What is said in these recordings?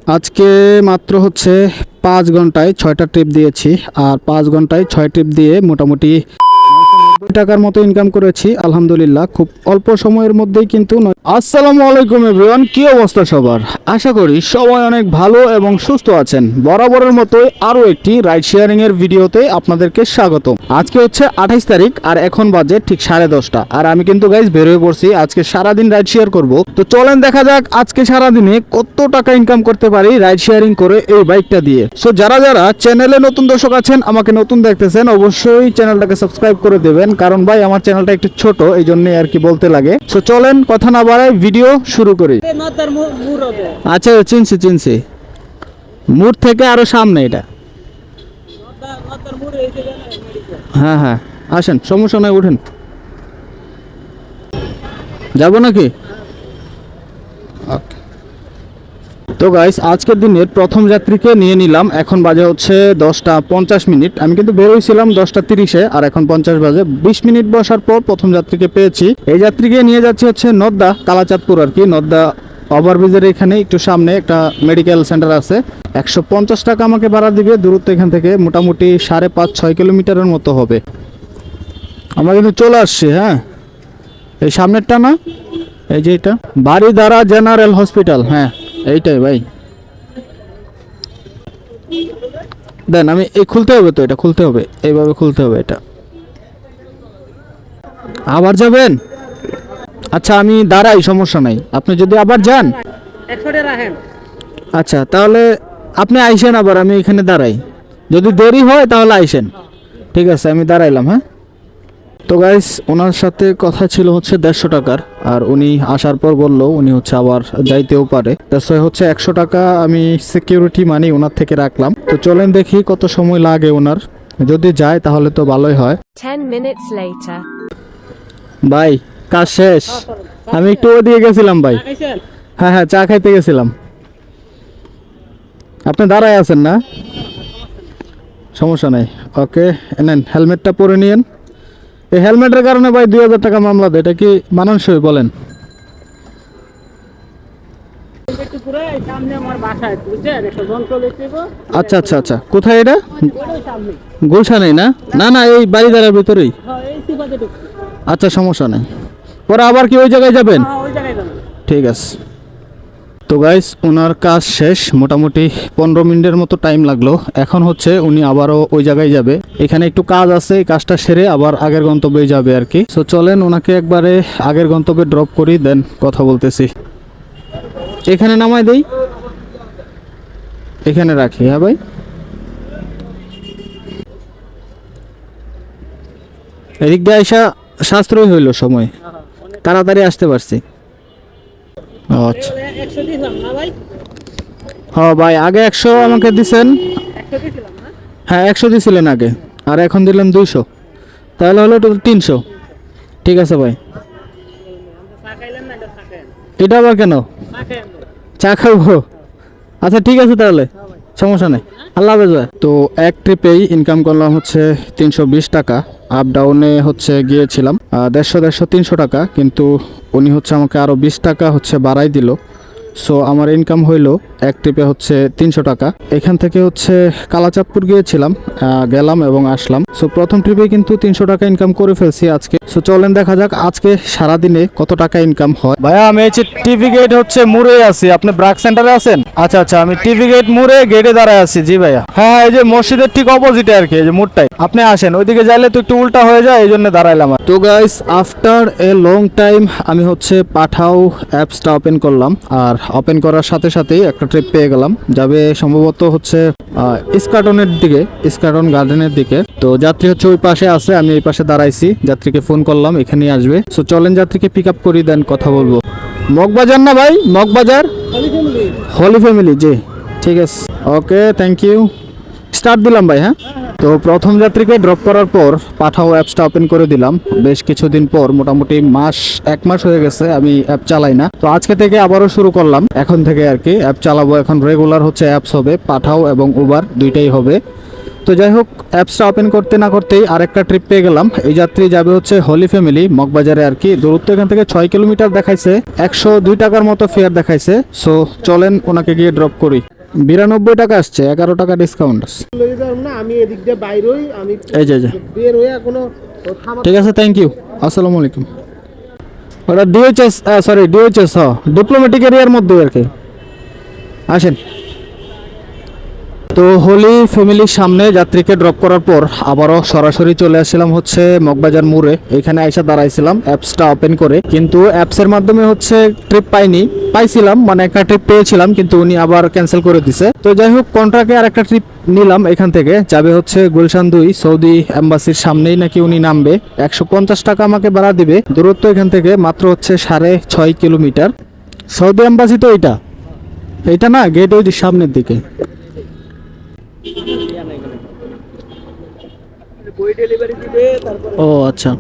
আজকে মাত্র হচ্ছে 5 ঘন্টায় 6টা ট্রিপ দিয়েছি, আর 5 ঘন্টায় 6 ট্রিপ দিয়ে মোটামুটি টাকার মতো ইনকাম করেছি আলহামদুলিল্লাহ, খুব অল্প সময়ের মধ্যেই কিন্তু। আসসালামু আলাইকুম এভরিওয়ান, কি অবস্থা সবার? আশা করি সবাই অনেক ভালো এবং সুস্থ আছেন। বরাবরের মতোই আরও একটি রাইড শেয়ারিং এর ভিডিওতে আপনাদেরকে স্বাগত। আজকে হচ্ছে 28 তারিখ আর এখন বাজে ঠিক 10:30, আর আমি কিন্তু গাইজ বেরোয় পড়ছি আজকে সারাদিন রাইড শেয়ার করব। তো চলেন দেখা যাক আজকে সারাদিনে কত টাকা ইনকাম করতে পারি রাইড শেয়ারিং করে এই বাইকটা দিয়ে। সো যারা যারা চ্যানেলে নতুন দর্শক আছেন, আমাকে নতুন দেখতেছেন, অবশ্যই চ্যানেলটাকে সাবস্ক্রাইব করে দেবেন, কারণ ভাই আমার চ্যানেলটা একটু ছোট, এই জন্য আর কি বলতে লাগে। সো চলেন কথা না বাড়াই ভিডিও শুরু করি। আচ্ছা চিনছি মুর থেকে আরো সামনে এটা। হ্যাঁ হ্যাঁ আসেন, সমস্যা নয়, উঠেন। যাবো নাকি? তো গাইস আজকের দিনের প্রথম যাত্রীকে নিয়ে নিলাম। এখন বাজে হচ্ছে 10:50। আমি কিন্তু বেরোইছিলাম 10:30-এ, আর এখন 50 বাজে। 20 মিনিট বসার পর প্রথম যাত্রীকে পেয়েছি। এই যাত্রীকে নিয়ে যাচ্ছি হচ্ছে নদ্দা কালাচাঁদপুর আর কি। নদ্দা ওভারব্রিজের এখানে একটু সামনে একটা মেডিকেল সেন্টার আছে। 150 টাকা আমাকে ভাড়া দিবে। দূরত্ব এখান থেকে মোটামুটি 5.5-6 কিলোমিটারের মতো হবে। আমরা কিন্তু চলে আসছি। হ্যাঁ এই সামনেরটা না, এই যে এটা বাড়িধারা জেনারেল হসপিটাল। হ্যাঁ এইটাই ভাই। দেন আমি এই খুলতে হবে, তো এটা খুলতে হবে, এইভাবে খুলতে হবে এটা। আবার যাবেন? আচ্ছা আমি দাঁড়াই, সমস্যা নাই। আপনি যদি আবার যান আচ্ছা তাহলে আপনি আইসেন, আবার আমি এখানে দাঁড়াই। যদি দেরি হয় তাহলে আইসেন। ঠিক আছে আমি দাঁড়াইলাম। হ্যাঁ তো গাইস ওনার সাথে কথা ছিল হচ্ছে 150 টাকার, আর উনি আসার পর বললো উনি হচ্ছে আবার যাইতেও পারে। তাছাড়া হচ্ছে 100 টাকা আমি সিকিউরিটি মানি ওনার থেকে রাখলাম। তো চলেন দেখি কত সময় লাগে ওনার। যদি যায় তাহলে তো ভালোই হয়। 10 minutes later. ভাই কাজ শেষ। আমি একটু ওদিকে গেছিলাম ভাই। হ্যাঁ হ্যাঁ চা খাইতে গেছিলাম। আপনি দাঁড়ায় আছেন না? সমস্যা নাই, ওকে নেন হেলমেটটা পরে নিয়েন। এই হেলমেটের কারণে ভাই 2000 টাকা মামলা দেয়, এটা কি মানানসই বলেন? আচ্ছা আচ্ছা আচ্ছা, কোথায় এটা? গুলশানে না? না না এই বাড়িদারার ভিতরেই। আচ্ছা সমস্যা নেই, পরে আবার কি ওই জায়গায় যাবেন? ঠিক আছে। তো গাইস ওনার কাজ শেষ, মোটামুটি 15 মিনিটের মতো টাইম লাগলো। এখন হচ্ছে উনি আবারও ওই জায়গায় যাবে। এখানে একটু কাজ আছে, এই কাজটা সেরে আবার আগের গন্তব্যে যাবে আর কি। সো চলেন ওনাকে একবারে আগের গন্তব্যে ড্রপ করি, দেন কথা বলতেছি। এখানে নামাই দেই, এখানে রাখি। হ্যাঁ ভাই এদিক দিয়ে আইসা সাশ্রয় হইল সময়, তাড়াতাড়ি আসতে পারছি। আচ্ছা হ্যাঁ ভাই আগে 100 আমাকে দিছেন। হ্যাঁ 100 দিছিলেন আগে, আর এখন দিলেন 200, তাহলে হলো 300। ঠিক আছে ভাই। এটা আবার কেন? চা খাবো? আচ্ছা ঠিক আছে তাহলে, সমস্যা নেই। আল্লাহ হাফেজ ভাই। তো এক ট্রিপেই ইনকাম করলাম হচ্ছে 320 টাকা। আপ ডাউনে হচ্ছে গিয়েছিলাম 150-300 টাকা, কিন্তু উনি হচ্ছে আমাকে আরও 20 টাকা হচ্ছে বাড়াই দিল। সো আমার ইনকাম হইলো এক ট্রিপে হচ্ছে 300 টাকা। এখান থেকে হচ্ছে কালাচাঁদপুর গিয়েছিলাম, গেলাম এবং আসলাম। সো প্রথম ট্রিপে কিন্তু 300 টাকা ইনকাম করে ফেলছি আজকে। সো চলেন দেখা যাক আজকে সারাদিনে কত টাকা ইনকাম হয়। ভাইয়া আমি হচ্ছে টিভি গেট হচ্ছে মুড়ে আছি, আপনি ব্রাক সেন্টারে আছেন? আচ্ছা আচ্ছা আমি টিভি গেট মুড়ে গেটে দাঁড়ায় আছি। জি ভাইয়া। হ্যাঁ এই যে মসজিদের ঠিক অপোজিটে আর কি, এই যে মুড়টাই। আপনি আসেন, ওইদিকে যাইলে তো একটু উল্টা হয়ে যায়, এই জন্য দাঁড়াইলাম। তো guys after a long time আমি হচ্ছে পাঠাও অ্যাপসটা ওপেন করলাম, আর ওপেন করার সাথে সাথেই একটা ট্রিপ পেয়ে গেলাম। যাবে সম্ভবত হচ্ছে ইস্কাটনের দিকে, ইস্কাটন গার্ডেনের দিকে। তো যাত্রী হচ্ছে ওই পাশে আছে, আমি এই পাশে দাঁড়াইছি। যাত্রীকে ফোন করলাম, এখানেই আসবে। সো চলেন যাত্রীকে পিক আপ করি, দেন কথা বলবো। মগবাজার না ভাই? মগবাজার হলি ফ্যামিলি। জি ঠিক আছে, ওকে থ্যাংক ইউ। স্টার্ট দিলাম ভাই। হ্যাঁ তো প্রথম যাত্রীকে ড্রপ করার পর পাঠাও অ্যাপসটা ওপেন করে দিলাম। বেশ কিছুদিন পর, মোটামুটি 1 মাস হয়ে গেছে আমি অ্যাপ চালাই না। তো আজকে থেকে আবারও শুরু করলাম, এখন থেকে আর কি অ্যাপ চালাবো। এখন রেগুলার হচ্ছে অ্যাপস হবে, পাঠাও এবং উবার দুইটাই হবে। তো যাই হোক, অ্যাপসটা ওপেন করতে না করতেই আরেকটা ট্রিপ পেয়ে গেলাম। এই যাত্রী যাবে হচ্ছে হোলি ফ্যামিলি মগবাজারে আর কি। দূরত্ব এখান থেকে 6 কিলোমিটার দেখাইছে, 102 টাকার মতো ফেয়ার দেখাইছে। সো চলেন ওনাকে গিয়ে ড্রপ করি। 92 টাকা আসছে, 11 টাকা ডিসকাউন্ট আছে। আমি এদিক দিয়ে বাইর হই, আমি এই যে বের হয়ে কোনো ঠিক আছে, থ্যাংক ইউ, আসসালামু আলাইকুম। ওটা ডিএইচএস, সরি ডিএইচএস, ডিপ্লোম্যাটিক এরিয়ার মধ্যে আর কি। আসেন। তো হোলি ফ্যামিলির সামনে যাত্রীকে ড্রপ করার পর আবারও সরাসরি চলে আসছিলাম হচ্ছে মগবাজার মোড়ে। এখানে আইসা দাঁড়াইছিলাম অ্যাপসটা ওপেন করে, কিন্তু অ্যাপসের মাধ্যমে হচ্ছে ট্রিপ পাইছিলাম, মানে একটা ট্রিপ পেয়েছিলাম, কিন্তু উনি আবার ক্যান্সেল করে দিছে। তো যাই হোক, কন্ট্রাক্টে আর একটা ট্রিপ নিলাম। এখান থেকে যাবে হচ্ছে গুলশান 2, সৌদি এম্বাসির সামনেই নাকি উনি নামবে। 150 টাকা আমাকে ভাড়া দিবে। দূরত্ব এখান থেকে মাত্র হচ্ছে 6.5 কিলোমিটার। সৌদি এম্বাসি তো এইটা না, গেট ওই সামনের দিকে। ও আচ্ছা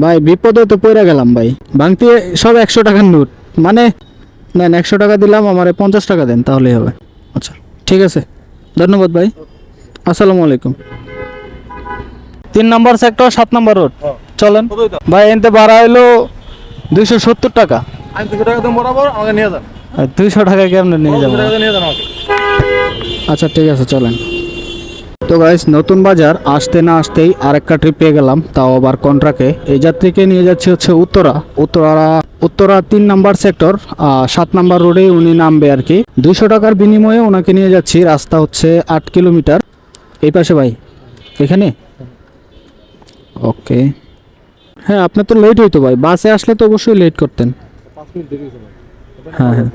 ভাই, বিপদে তো পড়ে গেলাম ভাই। ভাঙতি সব 100 টাকার নোট, মানে নেন 100 টাকা দিলাম, আমারে 50 টাকা দেন তাহলেই হবে। আচ্ছা ঠিক আছে, ধন্যবাদ ভাই, আসসালামু আলাইকুম। 3 নম্বর সেক্টর, 7 নম্বর রোড। চলেন ভাই, এনতে ভাড়া হইলো 270 টাকা। আমি 200 টাকা দাম বরাবর আমাকে নিয়ে যান। 200 টাকা কেমনে নিয়ে যাবো? 200 টাকা নিয়ে যান আমাকে। আচ্ছা ঠিক আছে, চলেন। তো গাইস, নতুন বাজার আসতে না আসতেই আরেকটা ট্রিপ পেয়ে গেলাম, তাও আবার কন্ট্রাক্টে। এই যাত্রীকে নিয়ে যাচ্ছে হচ্ছে উত্তরা 3 নাম্বার সেক্টর, 7 নাম্বার রোডে উনি নামবে আর কি। 200 টাকার বিনিময়ে ওনাকে নিয়ে যাচ্ছি। রাস্তা হচ্ছে 8 কিলোমিটার। এই পাশে ভাই, এখানে ওকে। হ্যাঁ, আপনার তো লেট হইতো ভাই, বাসে আসলে তো অবশ্যই লেট করতেন। 5 মিনিট দেরি হয়েছে ভাই। হ্যাঁ হ্যাঁ,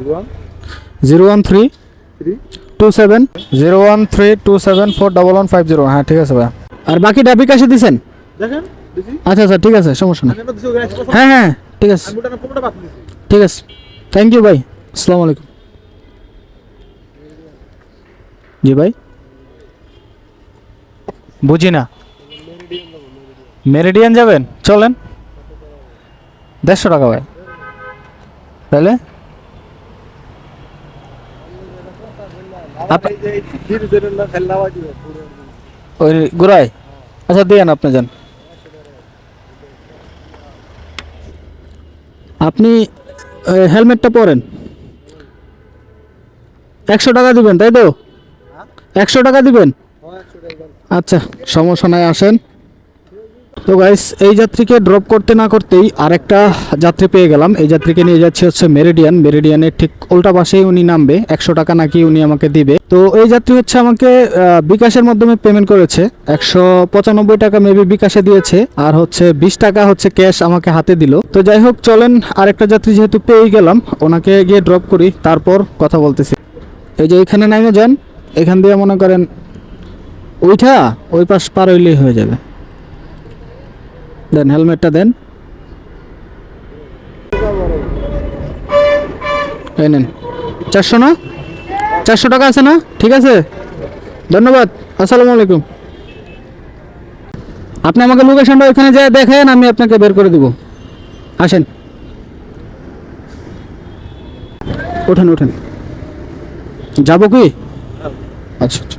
01327 হ্যাঁ ঠিক আছে ভাই। আর বাকিটা বিকাশে দিছেন? দেখেন দিছি। আচ্ছা আচ্ছা ঠিক আছে, সমস্যা নেই। আমি তো দিছি ওখানে 100%। হ্যাঁ হ্যাঁ ঠিক আছে, আমি ওটা 15টা বাদ দিছি। ঠিক আছে, থ্যাংক ইউ ভাই, আসসালামু আলাইকুম। জি ভাই, বুঝি না। মেরিডিয়ান যাবেন? চলেন, 150 টাকা ভাই। তাহলে ওই ঘুরাই, আচ্ছা দিয়েন, আপনি যান। আপনি হেলমেটটা পরেন। 100 টাকা দিবেন তাই তো? 100 টাকা দিবেন? আচ্ছা সমস্যা নাই, আসেন। তো গাইস, এই যাত্রীকে ড্রপ করতে না করতেই আরেকটা যাত্রী পেয়ে গেলাম। এই যাত্রীকে নিয়ে যাচ্ছে হচ্ছে মেরিডিয়ানের ঠিক উল্টা পাশেই উনি নামবে। 100 টাকা নাকি উনি আমাকে দিবে। তো এই যাত্রী হচ্ছে আমাকে বিকাশের মাধ্যমে পেমেন্ট করেছে। 195 টাকা মেবি বিকাশে দিয়েছে, আর হচ্ছে 20 টাকা হচ্ছে ক্যাশ আমাকে হাতে দিল। তো যাই হোক, চলেন আরেকটা যাত্রী যেহেতু পেয়ে গেলাম, ওনাকে গিয়ে ড্রপ করি, তারপর কথা বলতেছি। এই যে এখানে নামে যান, এখান দিয়ে মনে করেন ওইটা ওই পাশ পার হইলেই হয়ে যাবে। দেন হেলমেটটা দেন, এই নেন। 400 না? 400 টাকা আছে না? ঠিক আছে, ধন্যবাদ, আসসালামু আলাইকুম। আপনি আমাকে লোকেশনটা ওইখানে যায় দেখেন, আমি আপনাকে বের করে দিব। আসেন, ওঠেন ওঠেন। যাবো কি? আচ্ছা আচ্ছা।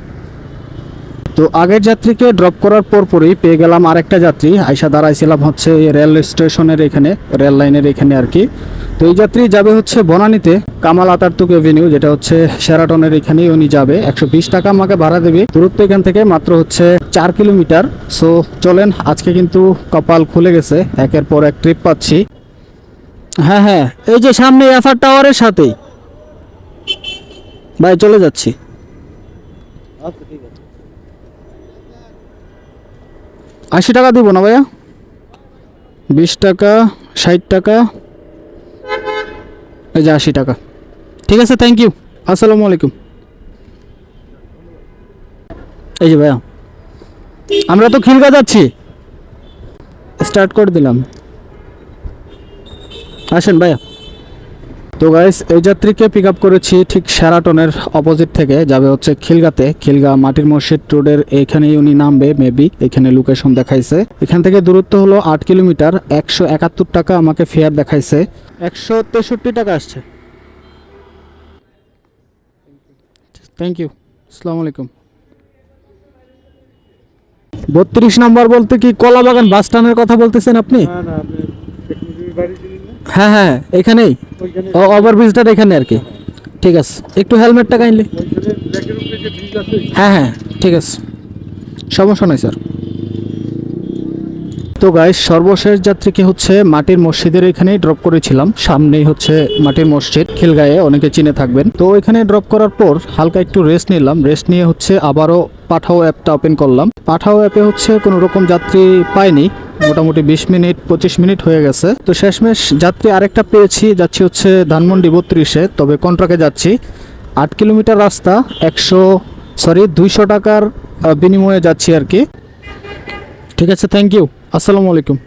তো আগের যাত্রীকে ড্রপ করার পরই পেয়ে গেলাম আরেকটা যাত্রী। আইসা দাঁড়াইছিলাম হচ্ছে রেল স্টেশনের এখানে, রেল লাইনের এখানে আর কি। তো এই যাত্রী যাবে হচ্ছে বনানীতে, কামাল আতাতুর্ক এভিনিউ, যেটা হচ্ছে শেরাটনের এখানেই উনি যাবে। 120 টাকা আমাকে ভাড়া দেবে। দূরত্ব এখান থেকে মাত্র হচ্ছে 4 কিলোমিটার। সো চলেন, আজকে কিন্তু কপাল খুলে গেছে, একের পর এক ট্রিপ পাচ্ছি। হ্যাঁ হ্যাঁ, এই যে সামনে এফআর টাওয়ারের সাথেই ভাই, চলে যাচ্ছি। আচ্ছা ঠিক আছে। 80 টাকা দিব না ভাইয়া? 20 টাকা, 60 টাকা, এই যে 80 টাকা। ঠিক আছে, থ্যাংক ইউ, আসসালামু আলাইকুম। এই যে ভাইয়া, আমরা তো খিলগা যাচ্ছি, স্টার্ট করে দিলাম, আসেন ভাইয়া। তো গাইস, এই যাত্রীকে পিক আপ করেছি ঠিক শেরাটনের অপোজিট থেকে, যাবে হচ্ছে খিলগাতে। খিলগা মাটির মসজিদ রোডের এখানেই উনি নামবে মেবি, এখানে লোকেশন দেখাইছে। এখান থেকে দূরত্ব হলো 8 কিলোমিটার। 171 টাকা আমাকে ফেয়ার দেখাইছে, 163 টাকা আসছে। Thank you. আসসালামু আলাইকুম। 32 নম্বর বলতে কি কলাবাগান বাস স্ট্যান্ডের কথা বলতেছেন আপনি? না না, আপনি টেকনোলজির বাড়ি ছিলেন না? হ্যাঁ হ্যাঁ, এখানেই ওইখানে ওভারব্রিজটার এখানে আর কি। ঠিক আছে, একটু হেলমেটটা কাইন্ডলি। ওইখানে ব্যাকের উপরে যে ব্রিজ আছে। হ্যাঁ হ্যাঁ, ঠিক আছে, সমস্যা নাই স্যার। তো গাইস, সর্বশেষ যাত্রীকে হচ্ছে মাটির মসজিদের এখানেই ড্রপ করেছিলাম। সামনেই হচ্ছে মাটির মসজিদ, খিলগায়ে, অনেকে চিনে থাকবেন। তো এখানে ড্রপ করার পর হালকা একটু রেস্ট নিলাম। রেস্ট নিয়ে হচ্ছে আবারও পাঠাও অ্যাপটা ওপেন করলাম। পাঠাও অ্যাপে হচ্ছে কোনো রকম যাত্রী পাইনি, মোটামুটি 20 মিনিট 25 মিনিট হয়ে গেছে। তো শেষমেশ যাত্রী আরেকটা পেয়েছি, যাচ্ছি হচ্ছে ধানমন্ডি 32-এ, তবে কন্ট্রাক্টে যাচ্ছি। 8 কিলোমিটার রাস্তা 200 টাকার বিনিময়ে যাচ্ছি আর কি। ঠিক আছে, থ্যাংক ইউ, আসসালামু আলাইকুম।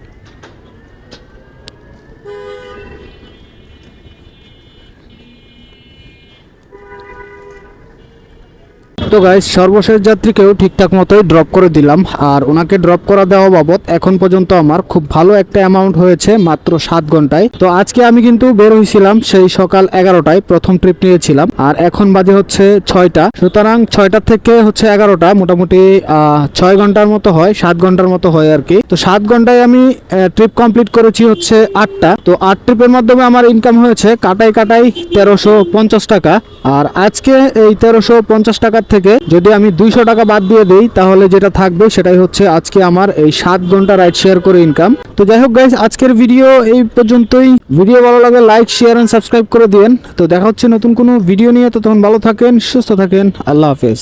তো গাইস, সর্বশেষ যাত্রীকেও ঠিকঠাক মতোই ড্রপ করে দিলাম। আর ওনাকে ড্রপ করা দেওয়া বাবদ এখন পর্যন্ত আমার খুব ভালো একটা অ্যামাউন্ট হয়েছে মাত্র 7 ঘন্টায়। তো আজকে আমি কিন্তু বের হয়েছিলাম সেই সকাল 11টায়, প্রথম ট্রিপ নিয়েছিলাম। আর এখন বাজে হচ্ছে 6টা, সুতরাং 6টা থেকে হচ্ছে 11টা, মোটামুটি 6 ঘন্টার মতো হয়, 7 ঘন্টার মতো হয় আর কি। তো 7 ঘন্টায় আমি ট্রিপ কমপ্লিট করেছি হচ্ছে 8টা। তো 8 ট্রিপের মাধ্যমে আমার ইনকাম হয়েছে কাটাই 1350 টাকা। আর আজকে এই 1350 টাকার থেকে যদি আমি 200 টাকা বাদ দিয়ে দিই, তাহলে যেটা থাকবে সেটাই হচ্ছে আজকে আমার এই 7 ঘন্টা রাইড শেয়ার করে ইনকাম। তো যাই হোক গাইস, আজকের ভিডিও এই পর্যন্তই। ভিডিও ভালো লাগে লাইক, শেয়ার এন্ড সাবস্ক্রাইব করে দিন। তো দেখা হচ্ছে নতুন কোনো ভিডিও নিয়ে। তো তখন ভালো থাকেন, সুস্থ থাকেন, আল্লাহ হাফেজ।